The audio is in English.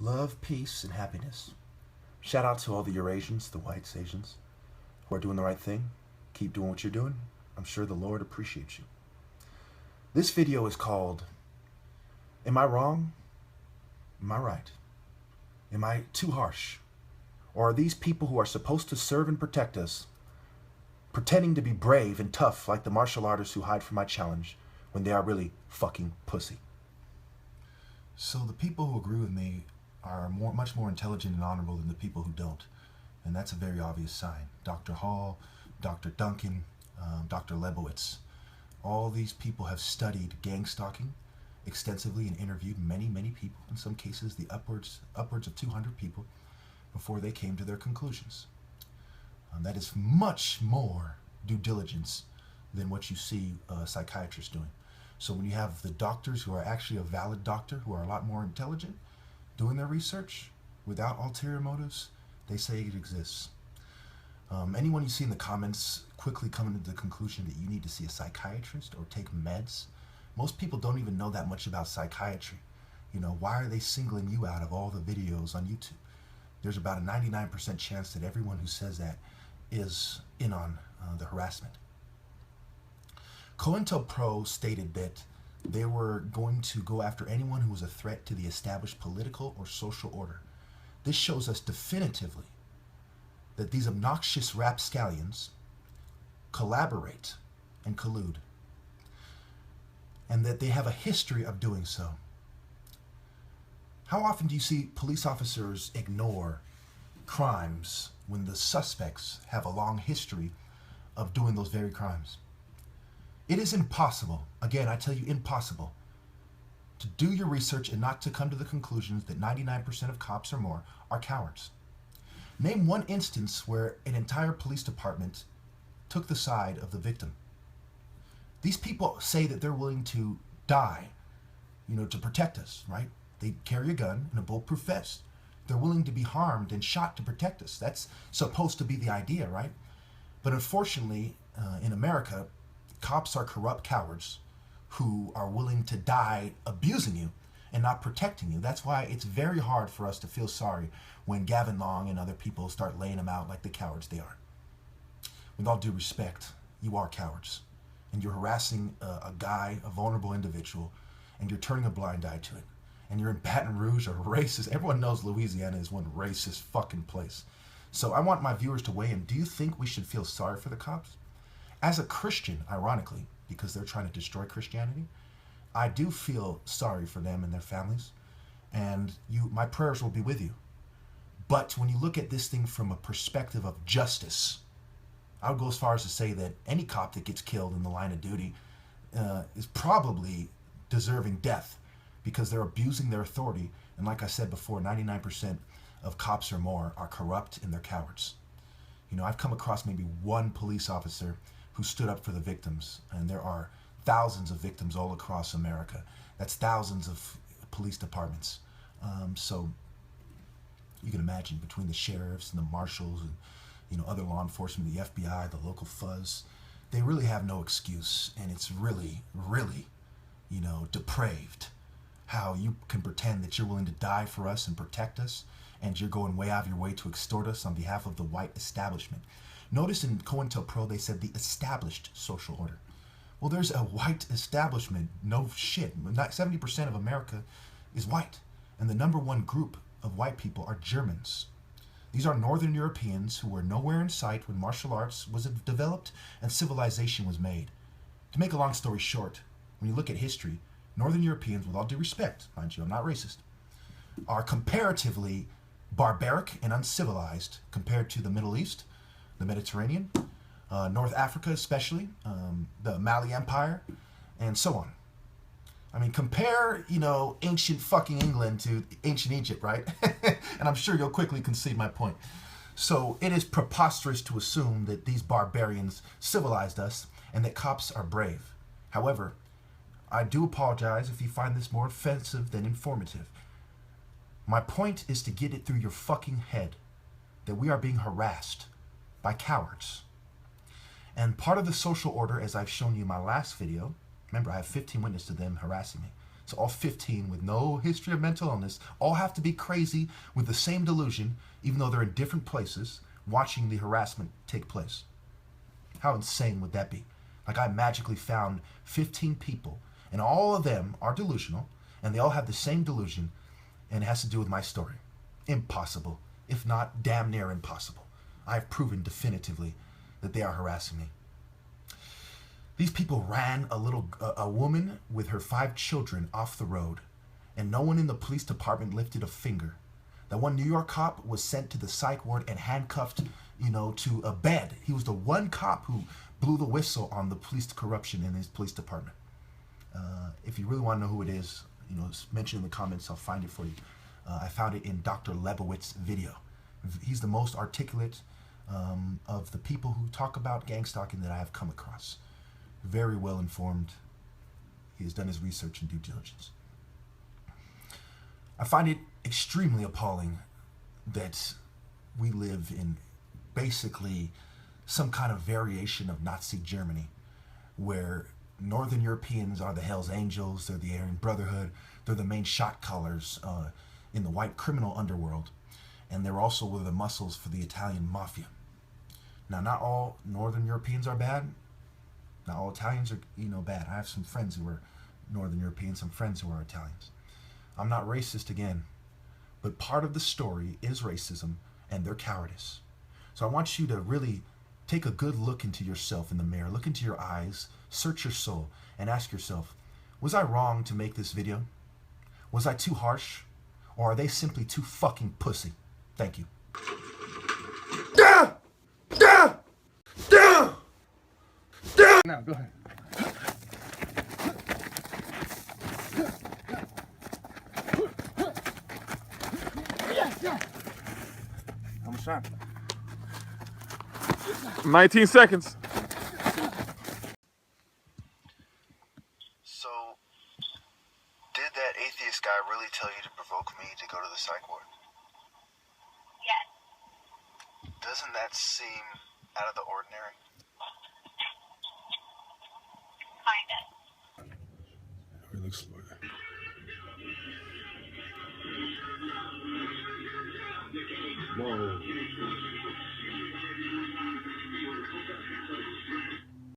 Love, peace, and happiness. Shout out to all the Eurasians, the whites, Asians, who are doing the right thing. Keep doing what you're doing. I'm sure the Lord appreciates you. This video is called, Am I Wrong? Am I Right? Am I too harsh? Or are these people who are supposed to serve and protect us pretending to be brave and tough like the martial artists who hide from my challenge when they are really fucking pussy? So the people who agree with me are much more intelligent and honorable than the people who don't. And that's a very obvious sign. Dr. Hall, Dr. Duncan, Dr. Lebowitz, all these people have studied gang stalking extensively and interviewed many, many people, in some cases the upwards of 200 people, before they came to their conclusions. That is much more due diligence than what you see psychiatrists doing. So when you have the doctors who are actually a valid doctor, who are a lot more intelligent, doing their research without ulterior motives, they say it exists. Anyone you see in the comments quickly coming to the conclusion that you need to see a psychiatrist or take meds. Most people don't even know that much about psychiatry. You know, why are they singling you out of all the videos on YouTube? There's about a 99% chance that everyone who says that is in on the harassment. COINTELPRO stated that they were going to go after anyone who was a threat to the established political or social order. This shows us definitively that these obnoxious rapscallions collaborate and collude, and that they have a history of doing so. How often do you see police officers ignore crimes when the suspects have a long history of doing those very crimes? It is impossible, again I tell you impossible, to do your research and not to come to the conclusions that 99% of cops or more are cowards. Name one instance where an entire police department took the side of the victim. These people say that they're willing to die, to protect us, right? They carry a gun and a bulletproof vest. They're willing to be harmed and shot to protect us. That's supposed to be the idea, right? But unfortunately, in America, cops are corrupt cowards who are willing to die abusing you and not protecting you. That's why it's very hard for us to feel sorry when Gavin Long and other people start laying them out like the cowards they are. With all due respect, you are cowards. And you're harassing a guy, a vulnerable individual, and you're turning a blind eye to it. And you're in Baton Rouge, a racist. Everyone knows Louisiana is one racist fucking place. So I want my viewers to weigh in. Do you think we should feel sorry for the cops? As a Christian, ironically, because they're trying to destroy Christianity, I do feel sorry for them and their families. And my prayers will be with you. But when you look at this thing from a perspective of justice, I would go as far as to say that any cop that gets killed in the line of duty is probably deserving death because they're abusing their authority. And like I said before, 99% of cops or more are corrupt and they're cowards. I've come across maybe one police officer who stood up for the victims, and there are thousands of victims all across America. That's thousands of police departments. So you can imagine between the sheriffs and the marshals and other law enforcement, the FBI, the local fuzz, they really have no excuse. And it's really, really, depraved how you can pretend that you're willing to die for us and protect us, and you're going way out of your way to extort us on behalf of the white establishment. Notice in COINTELPRO they said the established social order. Well, there's a white establishment. No shit. 70% of America is white. And the number one group of white people are Germans. These are Northern Europeans who were nowhere in sight when martial arts was developed and civilization was made. To make a long story short, when you look at history, Northern Europeans, with all due respect, mind you, I'm not racist, are comparatively barbaric and uncivilized compared to the Middle East, the Mediterranean, North Africa especially, the Mali Empire, and so on. I mean, compare, ancient fucking England to ancient Egypt, right? And I'm sure you'll quickly concede my point. So it is preposterous to assume that these barbarians civilized us and that cops are brave. However, I do apologize if you find this more offensive than informative. My point is to get it through your fucking head that we are being harassed by cowards. And part of the social order, as I've shown you in my last video, remember I have 15 witnesses to them harassing me. So all 15 with no history of mental illness all have to be crazy with the same delusion, even though they're in different places, watching the harassment take place. How insane would that be? Like I magically found 15 people, and all of them are delusional, and they all have the same delusion, and it has to do with my story. Impossible, if not damn near impossible. I've proven definitively that they are harassing me. These people ran a woman with her 5 children off the road, and no one in the police department lifted a finger. That one New York cop was sent to the psych ward and handcuffed, to a bed. He was the one cop who blew the whistle on the police corruption in his police department. If you really want to know who it is, mention in the comments, I'll find it for you. I found it in Dr. Lebowitz's video. He's the most articulate of the people who talk about gang stalking that I have come across. Very well informed. He has done his research and due diligence. I find it extremely appalling that we live in basically some kind of variation of Nazi Germany, where Northern Europeans are the Hells Angels, they're the Aryan Brotherhood, they're the main shot callers in the white criminal underworld, and they're also the muscles for the Italian mafia. Now, not all Northern Europeans are bad. Not all Italians are, bad. I have some friends who are Northern Europeans, some friends who are Italians. I'm not racist again, but part of the story is racism and their cowardice. So I want you to really take a good look into yourself in the mirror, look into your eyes, search your soul, and ask yourself, was I wrong to make this video? Was I too harsh? Or are they simply too fucking pussy? Thank you. Now, go ahead. How much time? 19 seconds. So, did that atheist guy really tell you to provoke me to go to the psych ward? Yes. Doesn't that seem out of the ordinary?